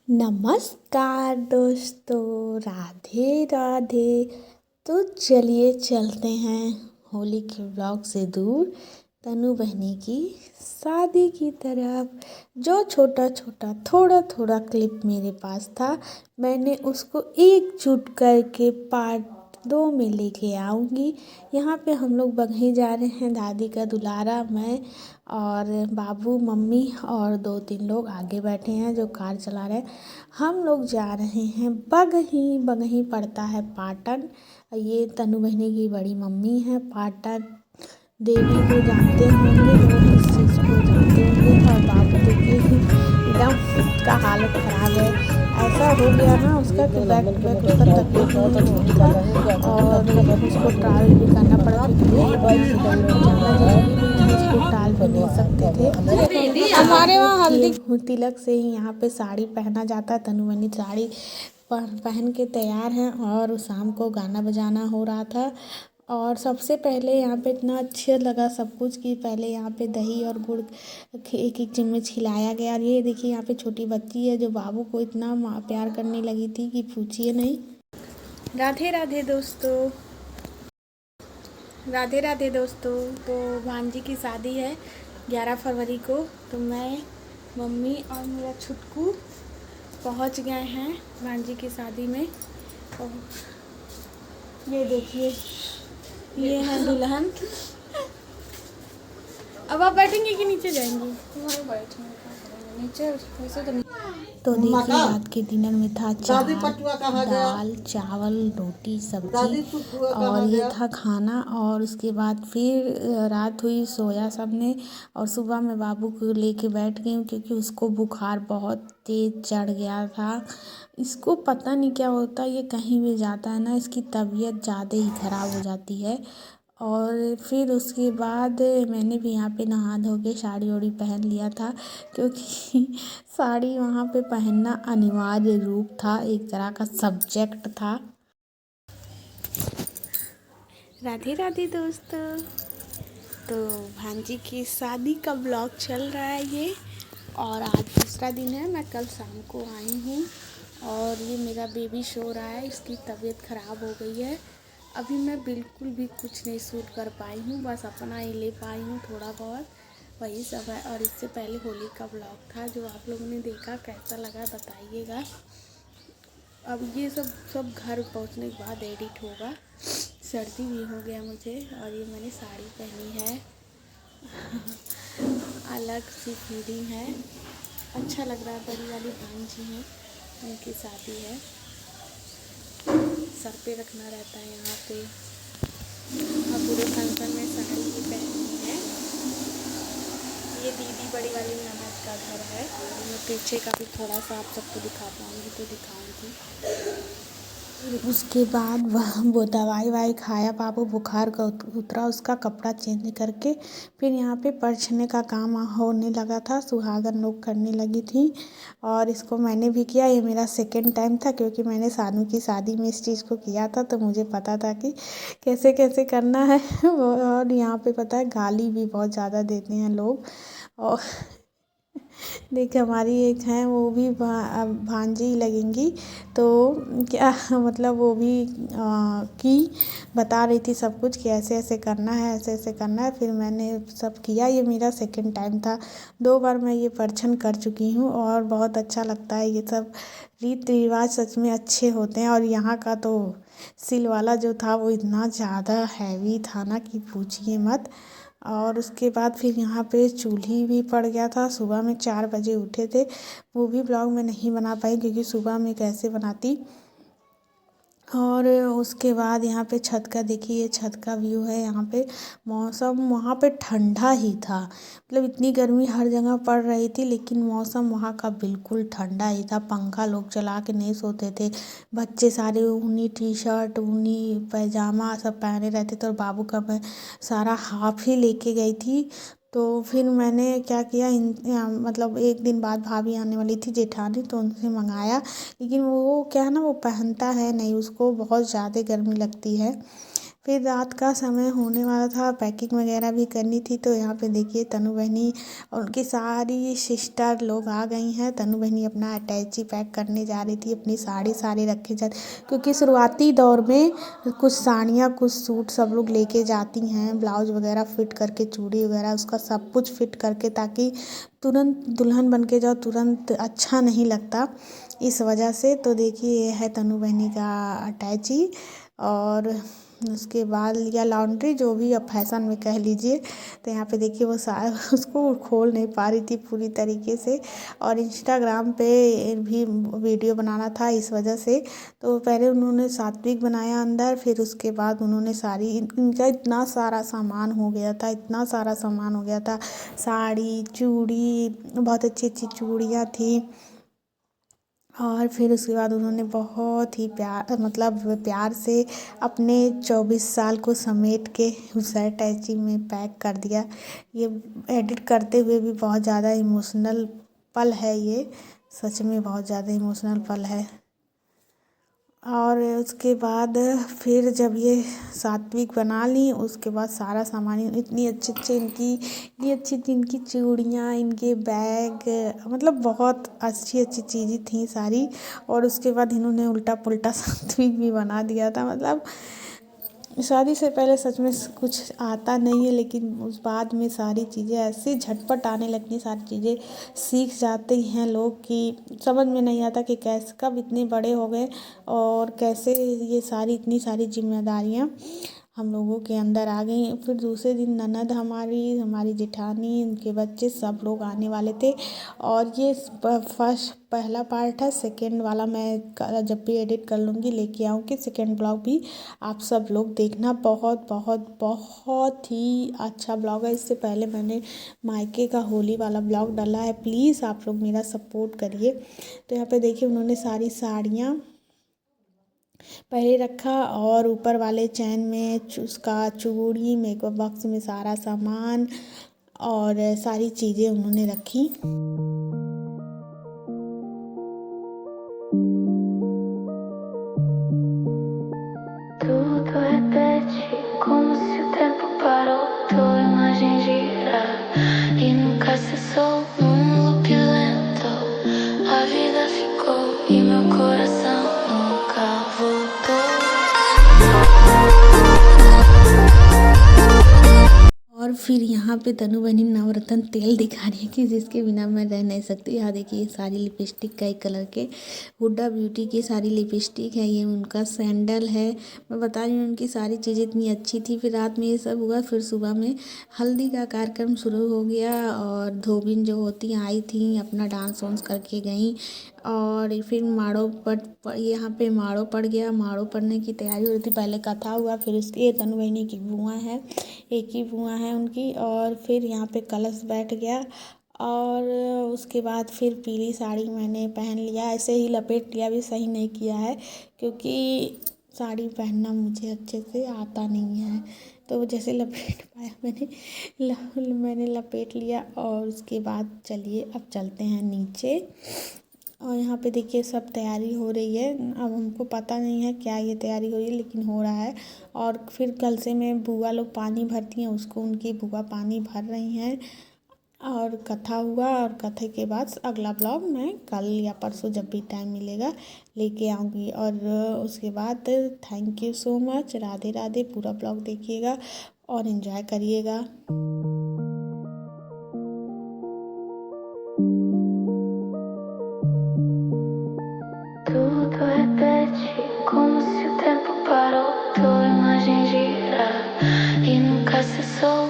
नमस्कार दोस्तों, राधे राधे। तो चलिए चलते हैं होली के ब्लॉग से दूर तनु बहनी की शादी की तरफ। जो छोटा छोटा थोड़ा थोड़ा क्लिप मेरे पास था, मैंने उसको एकजुट करके पार्ट 2 में लेके आऊँगी। यहाँ पे हम लोग बगही जा रहे हैं, दादी का दुलारा, मैं और बाबू, मम्मी और 2-3 लोग आगे बैठे हैं जो कार चला रहे हैं। हम लोग जा रहे हैं बगही। बगही पड़ता है पाटन। ये तनु बहनी की बड़ी मम्मी है। पाटन देवी को जानते होंगे लोग, इस चीज़ को जानते होंगे। और बाबू देखिए एकदम उसका हालत ख़राब है। ऐसा हो गया ना उसका कि बैक टू बैक उसका तबीयत नहीं ठीक था और उसको ट्रैवल भी करना पड़ा क्योंकि जाना जरूरी भी था, इसको टाल भी नहीं सकते थे। हमारे वहाँ हल्दी तिलक से ही यहाँ पे साड़ी पहना जाता है। तनु बहनी साड़ी पहन के तैयार हैं और शाम को गाना बजाना हो रहा था। और सबसे पहले यहाँ पे इतना अच्छा लगा सब कुछ कि पहले यहाँ पे दही और गुड़ एक एक चम्मच खिलाया गया। और ये देखिए यहाँ पे छोटी बच्ची है जो बाबू को इतना प्यार करने लगी थी कि पूछिए नहीं। राधे राधे दोस्तों, राधे राधे दोस्तों। तो भांजी की शादी है 11 फरवरी को। तो मैं, मम्मी और मेरा छुटकू पहुंच गए हैं भांजी की शादी में। और ये देखिए, ये है दुल्हन। अब आप बैठेंगे कि नीचे जाएंगे? नीचे वैसे तो देखिए रात के डिनर में था दाल चावल रोटी सब्जी और ये था खाना। और उसके बाद फिर रात हुई, सोया सबने। और सुबह मैं बाबू को लेके बैठ गई हूँ क्योंकि उसको बुखार बहुत तेज चढ़ गया था। इसको पता नहीं क्या होता, ये कहीं भी जाता है ना, इसकी तबीयत ज़्यादा ही ख़राब हो जाती है। और फिर उसके बाद मैंने भी यहाँ पे नहा धो के साड़ी वाड़ी पहन लिया था क्योंकि साड़ी वहाँ पे पहनना अनिवार्य रूप था, एक तरह का सब्जेक्ट था। राधे राधे दोस्तों। तो भांजी की शादी का ब्लॉग चल रहा है ये। और आज दूसरा दिन है, मैं कल शाम को आई हूँ। और ये मेरा बेबी सो रहा है, इसकी तबीयत ख़राब हो गई है। अभी मैं बिल्कुल भी कुछ नहीं शूट कर पाई हूँ, बस अपना ही ले पाई हूँ थोड़ा बहुत, वही सब है। और इससे पहले होली का ब्लॉग था जो आप लोगों ने देखा, कैसा लगा बताइएगा। अब ये सब घर पहुँचने के बाद एडिट होगा। सर्दी भी हो गया मुझे। और ये मैंने साड़ी पहनी है अलग सी फीलिंग है, अच्छा लग रहा है। बड़ी वाली भांजी है, उनकी शादी है, सर पे रखना रहता है यहाँ पे। और पूरे फंक्शन में साड़ी ही पहनी है। ये दीदी बड़ी वाली ननद का घर है। मैं पीछे का भी थोड़ा सा आप सबको दिखा पाऊँगी तो दिखाऊँगी। उसके बाद वो दवाई वाई खाया, बाबू बुखार का उतरा, उसका कपड़ा चेंज करके फिर यहाँ पे परछने का काम होने लगा था, सुहागन लोग करने लगी थी। और इसको मैंने भी किया। ये मेरा सेकंड टाइम था क्योंकि मैंने सानू की शादी में इस चीज़ को किया था, तो मुझे पता था कि कैसे कैसे करना है। और यहाँ पे पता है गाली भी बहुत ज़्यादा देते हैं लोग। और देखिए हमारी एक हैं, वो भी भांजी लगेंगी। तो क्या मतलब वो भी की बता रही थी सब कुछ कि ऐसे ऐसे करना है, ऐसे ऐसे करना है। फिर मैंने सब किया। ये मेरा सेकंड टाइम था। 2 बार मैं ये परछन कर चुकी हूँ और बहुत अच्छा लगता है। ये सब रीति रिवाज सच में अच्छे होते हैं। और यहाँ का तो सिल वाला जो था वो इतना ज़्यादा हैवी था ना कि पूछिए मत। और उसके बाद फिर यहाँ पे चूल्ही भी पड़ गया था। सुबह में 4 बजे उठे थे, वो भी ब्लॉग में नहीं बना पाई क्योंकि सुबह में कैसे बनाती। और उसके बाद यहाँ पे छत का देखिए, छत का व्यू है। यहाँ पे मौसम वहाँ पे ठंडा ही था, मतलब इतनी गर्मी हर जगह पड़ रही थी लेकिन मौसम वहाँ का बिल्कुल ठंडा ही था। पंखा लोग चला के नहीं सोते थे। बच्चे सारे ऊनी टी शर्ट ऊनी पैजामा सब पहने रहते थे। और बाबू का मैं सारा हाफ ही लेके गई थी। तो फिर मैंने क्या किया, मतलब एक दिन बाद भाभी आने वाली थी जेठानी, तो उनसे मंगाया। लेकिन वो क्या है ना, वो पहनता है नहीं, उसको बहुत ज़्यादा गर्मी लगती है। फिर रात का समय होने वाला था, पैकिंग वगैरह भी करनी थी। तो यहाँ पे देखिए तनु बहनी और उनकी सारी सिस्टर लोग आ गई हैं। तनु बहनी अपना अटैची पैक करने जा रही थी, अपनी साड़ी सारे रखे जा, क्योंकि शुरुआती दौर में कुछ साड़ियाँ कुछ सूट सब लोग लेके जाती हैं, ब्लाउज वगैरह फिट करके, चूड़ी वगैरह उसका सब कुछ फिट करके, ताकि तुरंत दुल्हन बन के जाओ, तुरंत अच्छा नहीं लगता, इस वजह से। तो देखिए ये है तनु बहनी का अटैची, और उसके बाद लिया लॉन्ड्री, जो भी अब फैशन में कह लीजिए। तो यहाँ पे देखिए वो उसको खोल नहीं पा रही थी पूरी तरीके से, और इंस्टाग्राम पे भी वीडियो बनाना था, इस वजह से। तो पहले उन्होंने सात्विक बनाया अंदर, फिर उसके बाद उन्होंने साड़ी, इनका इतना सारा सामान हो गया था, इतना सारा सामान हो गया था, साड़ी, चूड़ी, बहुत अच्छी अच्छी चूड़ियाँ थी। और फिर उसके बाद उन्होंने बहुत ही प्यार से अपने 24 साल को समेट के उस अटैची में पैक कर दिया। ये एडिट करते हुए भी बहुत ज़्यादा इमोशनल पल है, ये सच में बहुत ज़्यादा इमोशनल पल है। और उसके बाद फिर जब ये सात्विक बना ली, उसके बाद सारा सामान, इतनी अच्छी इनकी चूड़ियाँ, इनके बैग, मतलब बहुत अच्छी अच्छी चीज़ें थी सारी। और उसके बाद इन्होंने उल्टा पुल्टा सात्विक भी बना दिया था। मतलब शादी से पहले सच में कुछ आता नहीं है, लेकिन उस बाद में सारी चीज़ें ऐसे झटपट आने लगती हैं, सारी चीज़ें सीख जाते हैं लोग, कि समझ में नहीं आता कि कैसे कब इतने बड़े हो गए और कैसे ये सारी इतनी सारी जिम्मेदारियाँ हम लोगों के अंदर आ गई। फिर दूसरे दिन ननद हमारी जेठानी, उनके बच्चे सब लोग आने वाले थे। और ये पहला पार्ट है, सेकेंड वाला मैं जब भी एडिट कर लूँगी लेके आऊँगी, सेकेंड ब्लॉग भी आप सब लोग देखना। बहुत बहुत बहुत ही अच्छा ब्लॉग है। इससे पहले मैंने मायके का होली वाला ब्लॉग डाला है, प्लीज़ आप लोग मेरा सपोर्ट करिए। तो यहाँ पे देखिए उन्होंने सारी साड़ियाँ पहले रखा, और ऊपर वाले चैन में उसका चूड़ी, मेकअप बॉक्स में सारा सामान और सारी चीज़ें उन्होंने रखी। Tudo repete como se o tempo parou, tua imagem gira e nunca cessou num loop lento. A vida ficou e meu coração nunca voltou. और फिर यहाँ पे तनु बहनी नवरत्न तेल दिखा रही है कि जिसके बिना मैं रह नहीं सकती। यहाँ देखिए सारी लिपस्टिक कई कलर के, हुड्डा ब्यूटी की सारी लिपस्टिक है, ये उनका सैंडल है। मैं बता रही हूँ उनकी सारी चीज़ें इतनी अच्छी थी। फिर रात में ये सब हुआ, फिर सुबह में हल्दी का कार्यक्रम शुरू हो गया, और धोबिन जो होती आई थी अपना डांस वांस करके गई। और फिर यहाँ पे माड़ो पड़ गया, माड़ो पड़ने की तैयारी हो रही थी। पहले कथा हुआ, फिर उसके तनु बहनी की बुआ है, एक ही बुआ है उनकी। और फिर यहाँ पे कलश बैठ गया, और उसके बाद फिर पीली साड़ी मैंने पहन लिया, ऐसे ही लपेट लिया, भी सही नहीं किया है क्योंकि साड़ी पहनना मुझे अच्छे से आता नहीं है। तो जैसे लपेट पाया मैंने लपेट लिया। और उसके बाद चलिए अब चलते हैं नीचे। और यहाँ पे देखिए सब तैयारी हो रही है। अब हमको पता नहीं है क्या ये तैयारी हो रही है, लेकिन हो रहा है। और फिर कलसे में बुआ लोग पानी भरती हैं, उसको उनकी बुआ पानी भर रही हैं। और कथा हुआ, और कथे के बाद अगला ब्लॉग मैं कल या परसों जब भी टाइम मिलेगा लेके आऊँगी। और उसके बाद thank you so much, Radhe Radhe. पूरा ब्लॉग देखिएगा और एंजॉय करिएगा। Tudo repete como se o tempo parou, tua imagem gira e nunca cessou.